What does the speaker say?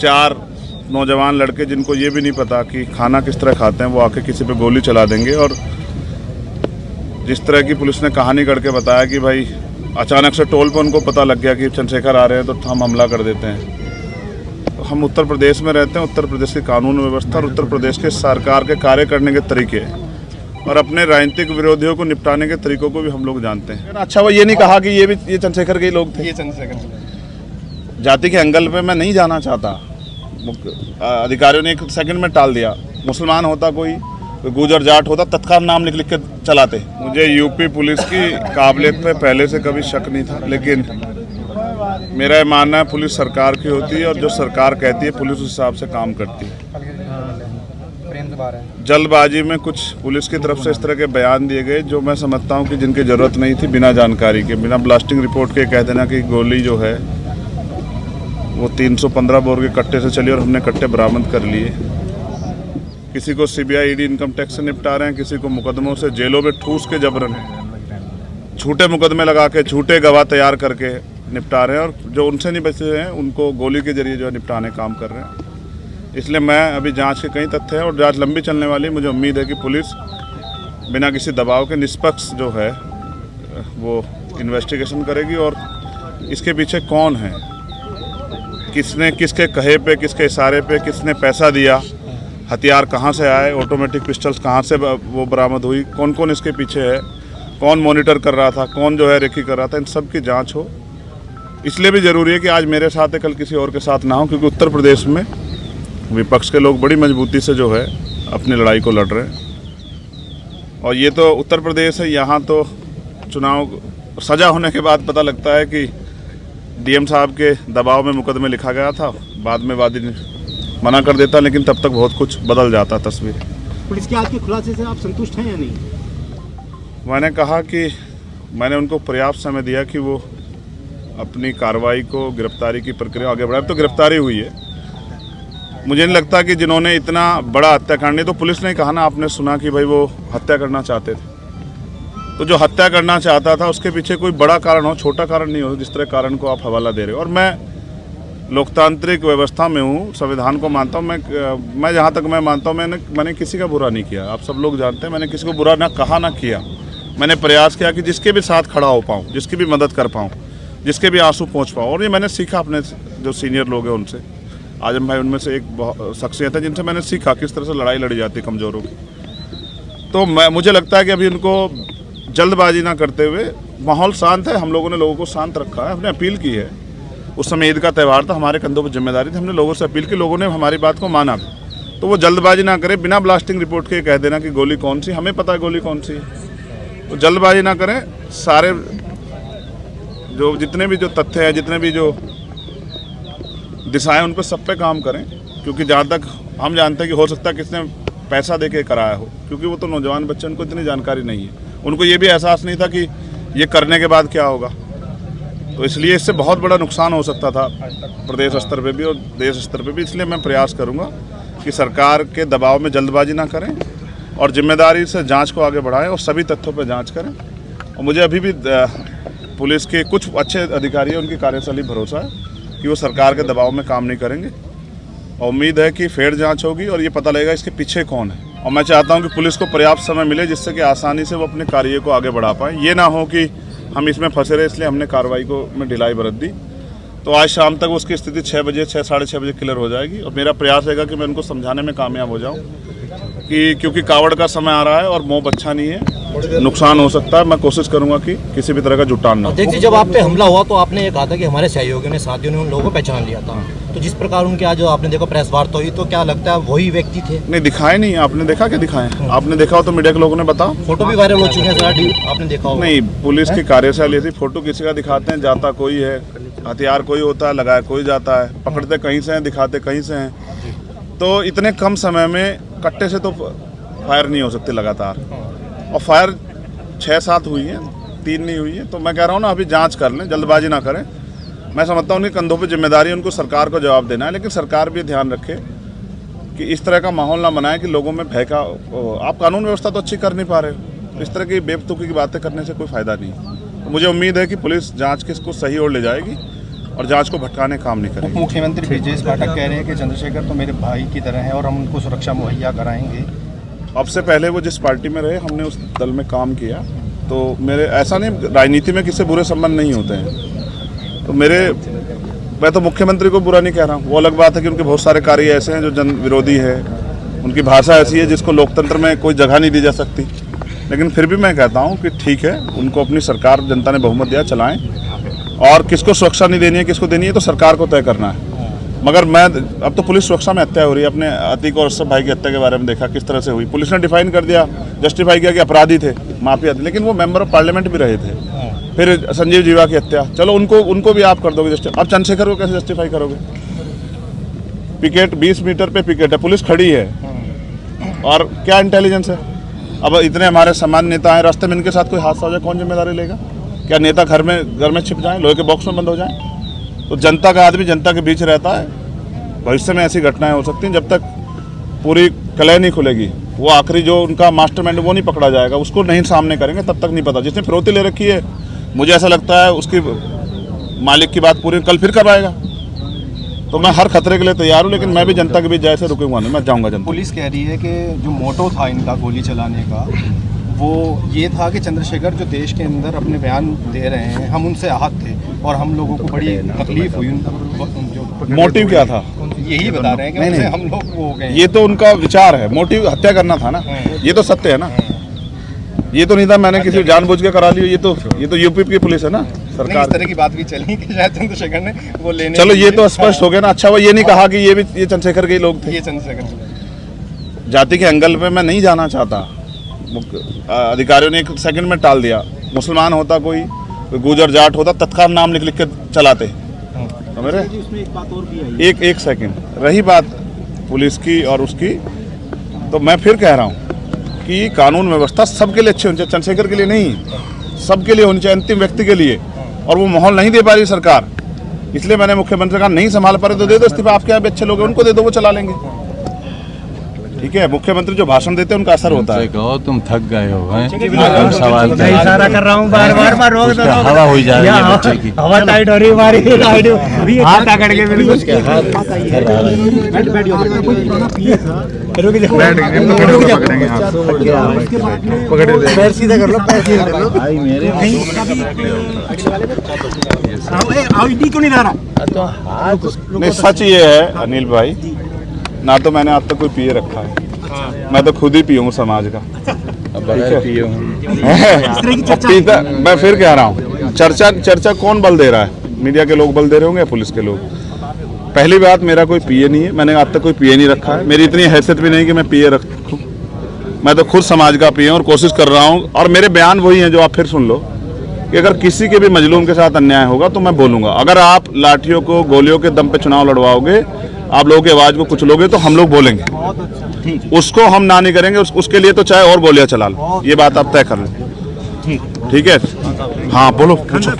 4 नौजवान लड़के जिनको ये भी नहीं पता कि खाना किस तरह खाते हैं, वो आके किसी पे गोली चला देंगे। और जिस तरह की पुलिस ने कहानी करके बताया कि भाई अचानक से टोल पर उनको पता लग गया कि चंद्रशेखर आ रहे हैं, तो हम हमला कर देते हैं। तो हम उत्तर प्रदेश में रहते हैं, उत्तर प्रदेश की कानून व्यवस्था और उत्तर प्रदेश के सरकार के कार्य करने के तरीके और अपने राजनीतिक विरोधियों को निपटाने के तरीकों को भी हम लोग जानते हैं। अच्छा, वो ये नहीं कहा कि ये चंद्रशेखर के ही लोग थे। ये चंद्रशेखर जाति के एंगल पे मैं नहीं जाना चाहता। अधिकारियों ने 1 सेकंड में टाल दिया। मुसलमान होता कोई गुजर जाट होता, तत्काल नाम लिख के चलाते। मुझे यूपी पुलिस की काबिलियत पे पहले से कभी शक नहीं था, लेकिन मेरा ये मानना है पुलिस सरकार की होती है और जो सरकार कहती है पुलिस उस हिसाब से काम करती है। जल्दबाजी में कुछ पुलिस की तरफ से इस तरह के बयान दिए गए जो मैं समझता हूँ कि जिनकी ज़रूरत नहीं थी। बिना जानकारी के, बिना ब्लास्टिंग रिपोर्ट के कह देना कि गोली जो है वो 315 बोर के कट्टे से चली और हमने कट्टे बरामद कर लिए। किसी को सीबीआई ईडी इनकम टैक्स से निपटा रहे हैं, किसी को मुकदमों से जेलों में ठूस के जबरन झूठे मुकदमे लगा के झूठे गवाह तैयार करके निपटा रहे हैं, और जो उनसे नहीं बचे हैं उनको गोली के जरिए जो है निपटाने काम कर रहे हैं। इसलिए मैं अभी जांच के कई तथ्य हैं और जांच लंबी चलने वाली। मुझे उम्मीद है कि पुलिस बिना किसी दबाव के निष्पक्ष जो है वो इन्वेस्टिगेशन करेगी और इसके पीछे कौन है, किसने किसके कहे पे, किसके इशारे पे किसने पैसा दिया, हथियार कहाँ से आए, ऑटोमेटिक पिस्टल्स कहाँ से वो बरामद हुई, कौन कौन इसके पीछे है, कौन मॉनिटर कर रहा था, कौन जो है रेकी कर रहा था, इन सब की जांच हो। इसलिए भी ज़रूरी है कि आज मेरे साथ है, कल किसी और के साथ ना हो, क्योंकि उत्तर प्रदेश में विपक्ष के लोग बड़ी मजबूती से जो है अपनी लड़ाई को लड़ रहे हैं। और ये तो उत्तर प्रदेश है, यहाँ तो चुनाव सजा होने के बाद पता लगता है कि डीएम साहब के दबाव में मुकदमे लिखा गया था, बाद में वादी मना कर देता, लेकिन तब तक बहुत कुछ बदल जाता तस्वीर। पुलिस के आज के खुलासे से आप संतुष्ट हैं या नहीं? मैंने कहा कि मैंने उनको पर्याप्त समय दिया कि वो अपनी कार्रवाई को, गिरफ्तारी की प्रक्रिया आगे बढ़ाए। तो गिरफ्तारी हुई है। मुझे नहीं लगता कि जिन्होंने इतना बड़ा हत्याकांड, तो पुलिस ने कहा ना, आपने सुना कि भाई वो हत्या करना चाहते थे, तो जो हत्या करना चाहता था उसके पीछे कोई बड़ा कारण हो, छोटा कारण नहीं हो, जिस तरह कारण को आप हवाला दे रहे हो। और मैं लोकतांत्रिक व्यवस्था में हूँ, संविधान को मानता हूँ। मैं जहाँ तक मैं मानता हूँ, मैंने किसी का बुरा नहीं किया। आप सब लोग जानते हैं, मैंने किसी को बुरा ना कहा ना किया। मैंने प्रयास किया कि जिसके भी साथ खड़ा हो पाऊँ, जिसकी भी मदद कर पाऊँ, जिसके भी आंसू पहुँच पाऊँ। और ये मैंने सीखा अपने जो सीनियर लोग हैं उनसे। आजम भाई उनमें से एक शख्सियत है जिनसे मैंने सीखा किस तरह से लड़ाई लड़ी जाती है कमज़ोरों की। तो मुझे लगता है कि अभी उनको जल्दबाजी ना करते हुए, माहौल शांत है, हम लोगों ने लोगों को शांत रखा है, हमने अपील की है। उस समय ईद का त्यौहार था, हमारे कंधों पर जिम्मेदारी थी, हमने लोगों से अपील की, लोगों ने हमारी बात को माना। तो वो जल्दबाजी ना करे, बिना ब्लास्टिंग रिपोर्ट के कह देना कि गोली कौन सी, हमें पता है गोली कौन सी है। तो जल्दबाजी ना करें, सारे जो जितने भी जो तथ्य हैं, जितने भी जो दिशाएं, उन पर सब पे काम करें। क्योंकि जहाँ तक हम जानते हैं कि हो सकता है किसने पैसा दे के कराया हो, क्योंकि वो तो नौजवान बच्चे, उनको इतनी जानकारी नहीं है, उनको ये भी एहसास नहीं था कि ये करने के बाद क्या होगा। तो इसलिए इससे बहुत बड़ा नुकसान हो सकता था प्रदेश स्तर पे भी और देश स्तर पे भी। इसलिए मैं प्रयास करूंगा कि सरकार के दबाव में जल्दबाजी ना करें और जिम्मेदारी से जांच को आगे बढ़ाएं और सभी तथ्यों पर जांच करें। और मुझे अभी भी पुलिस के कुछ अच्छे अधिकारी हैं, उनकी कार्यशैली भरोसा है कि वो सरकार के दबाव में काम नहीं करेंगे। और उम्मीद है कि फेयर जांच होगी और ये पता लगेगा इसके पीछे कौन है। और मैं चाहता हूं कि पुलिस को पर्याप्त समय मिले जिससे कि आसानी से वो अपने कार्य को आगे बढ़ा पाएँ। ये ना हो कि हम इसमें फंसे रहे, इसलिए हमने कार्रवाई को में ढिलाई बरत दी। तो आज शाम तक उसकी स्थिति 6 बजे, 6 साढ़े 6 बजे क्लियर हो जाएगी। और मेरा प्रयास रहेगा कि मैं उनको समझाने में कामयाब हो जाऊँ कि क्योंकि कावड़ का समय आ रहा है और मोह अच्छा नहीं है, नुकसान हो सकता है। मैं कोशिश करूंगा कि किसी भी तरह का जुटान ना हो। देखिए, जब आप पे हमला हुआ तो आपने ये कहा था कि हमारे सहयोगियों ने, साथियों ने उन लोगों को पहचान लिया था। तो जिस प्रकार उनके आज जो आपने देखा प्रेस वार्ता हुई, तो क्या लगता है वही व्यक्ति थे? नहीं, दिखाए नहीं। आपने देखा क्या दिखाए? आपने देखा हो तो मीडिया के लोगों ने बताओ। फोटो भी वायरल हो चुके हैं सर, आपने देखा होगा। नहीं, पुलिस की कार्यशैली थी, फोटो किसी का दिखाते हैं, जाता कोई है, हथियार कोई होता है, लगाया कोई जाता है, पकड़ते कहीं से हैं, दिखाते कहीं से हैं। तो इतने कम समय में कट्टे से तो फायर नहीं हो सकती लगातार, और फायर 6-7 हुई हैं, 3 नहीं हुई है। तो मैं कह रहा हूँ ना, अभी जांच कर लें, जल्दबाजी ना करें। मैं समझता हूँ उनके कंधों पे जिम्मेदारी है, उनको सरकार को जवाब देना है। लेकिन सरकार भी ध्यान रखे कि इस तरह का माहौल ना बनाए कि लोगों में भय का। आप कानून व्यवस्था तो अच्छी कर नहीं पा रहे हो, इस तरह की बेवकूफ़ी की बातें करने से कोई फ़ायदा नहीं। तो मुझे उम्मीद है कि पुलिस जाँच के इसको सही ओर ले जाएगी और जांच को भटकाने का काम नहीं उप करेंगे। मुख्यमंत्री ब्रजेश पाठक कह रहे हैं कि चंद्रशेखर तो मेरे भाई की तरह है और हम उनको सुरक्षा मुहैया कराएंगे। अब से पहले वो जिस पार्टी में रहे, हमने उस दल में काम किया, तो मेरे ऐसा नहीं, राजनीति में किसी बुरे संबंध नहीं होते हैं। तो मैं तो मुख्यमंत्री को बुरा नहीं कह रहा हूँ। वो अलग बात है कि उनके बहुत सारे कार्य ऐसे हैं जो जन विरोधी है, उनकी भाषा ऐसी है जिसको लोकतंत्र में कोई जगह नहीं दी जा सकती। लेकिन फिर भी मैं कहता हूँ कि ठीक है, उनको अपनी सरकार, जनता ने बहुमत दिया, चलाएं। और किसको सुरक्षा नहीं देनी है, किसको देनी है, तो सरकार को तय करना है। मगर अब तो पुलिस सुरक्षा में हत्या हो रही है। अपने अतीक और अशरफ भाई की हत्या के बारे में देखा किस तरह से हुई। पुलिस ने डिफाइन कर दिया, जस्टिफाई किया कि अपराधी थे, माफिया थे, लेकिन वो मेंबर ऑफ पार्लियामेंट भी रहे थे। फिर संजीव जीवा की हत्या, चलो उनको भी आप कर दोगे जस्टिफाई। अब चंद्रशेखर को कैसे जस्टिफाई करोगे? पिकेट 20 मीटर पे पिकेट है, पुलिस खड़ी है, और क्या इंटेलिजेंस है? अब इतने हमारे सामान्य नेता हैं, रास्ते में इनके साथ कोई हादसा हो जाए, कौन जिम्मेदारी लेगा? क्या नेता घर में छिप जाएं, लोहे के बॉक्स में बंद हो जाएं? तो जनता का आदमी जनता के बीच रहता है। भविष्य में ऐसी घटनाएं हो सकती हैं। जब तक पूरी कलह नहीं खुलेगी, वो आखिरी जो उनका मास्टरमाइंड वो नहीं पकड़ा जाएगा, उसको नहीं सामने करेंगे, तब तक नहीं पता। जिसने फिरौती ले रखी है, मुझे ऐसा लगता है उसकी मालिक की बात पूरी कल फिर कब आएगा। तो मैं हर खतरे के लिए तैयार हूँ, लेकिन मैं भी जनता के बीच जैसे रुकूंगा नहीं, मैं जाऊँगा जनता। पुलिस कह रही है कि जो मोटो था इनका गोली चलाने का, वो ये था कि चंद्रशेखर जो देश के अंदर अपने बयान दे रहे हैं, हम उनसे आहत थे और हम लोगों को बड़ी तकलीफ हुई। मोटिव क्या था? यही बता रहे हैं कि उनसे हम लोग वो हो गए। ये तो उनका विचार है, मोटिव हत्या करना था ना, ये तो सत्य है ना। ये तो नहीं था मैंने किसी जानबूझ के करा लिया। ये तो यूपी की पुलिस है ना, सरकार। इस तरह की बात भी चली कि शायद चंद्रशेखर ने वो लेने। चलो ये तो स्पष्ट हो गया ना। अच्छा, वो ये नहीं कहा कि ये चंद्रशेखर के ही लोग थे। ये चंद्रशेखर जाति के एंगल पे मैं नहीं जाना चाहता। अधिकारियों ने एक सेकंड में टाल दिया। मुसलमान होता कोई गुजर जाट होता, तत्काल नाम लिख के चलाते। तो मेरे उसमें एक बात और भी आई। एक सेकंड रही बात पुलिस की और उसकी, तो मैं फिर कह रहा हूँ कि कानून व्यवस्था सबके लिए अच्छी होनी चाहिए, चंद्रशेखर के लिए नहीं, सबके लिए होनी चाहिए, अंतिम व्यक्ति के लिए। और वो माहौल नहीं दे पा रही सरकार, इसलिए मैंने मुख्यमंत्री का नहीं संभाल पा रहे तो दे दो इस्तीफा। आपके यहाँ भी अच्छे लोग हैं, उनको दे दो, वो चला लेंगे। ठीक है, मुख्यमंत्री जो भाषण देते हैं उनका असर होता है। कहो तुम थक गए हो, हैं सवाल इशारा कर रहा हूँ, बार रोक दो। हवा हो जा रही है बच्चे की। हवा टाइट हो रही है हमारी, हाथ आकड़ के बिल्कुल। पैर सीधा कर लो, पैर सीधा कर लो भाई मेरे। आईडी क्यों नहीं ला रहा? नहीं, सच ये है अनिल भाई, ना तो मैंने आज तक कोई पिए रखा है, मैं तो खुद ही पियूँ समाज का। पीता, मैं फिर कह रहा हूँ, चर्चा कौन बल दे रहा है? मीडिया के लोग बल दे रहे होंगे या पुलिस के लोग? पहली बात, मेरा कोई पिए नहीं है, मैंने आज तक कोई पिए नहीं रखा है। मेरी इतनी हैसियत भी नहीं कि मैं पिए रखूँ। मैं तो खुद समाज का पिए और कोशिश कर रहा हूँ। और मेरे बयान वही हैं जो आप फिर सुन लो कि अगर किसी के भी मजलूम के साथ अन्याय होगा तो मैं बोलूँगा। अगर आप लाठियों को, गोलियों के दम पे चुनाव लड़वाओगे, आप लोगों की आवाज़ को कुचलोगे, तो हम लोग बोलेंगे। उसको हम ना नहीं करेंगे। उसके लिए तो चाहे और गोलियां चला लो, ये बात आप तय कर लें। ठीक है। हाँ बोलो, पूछो।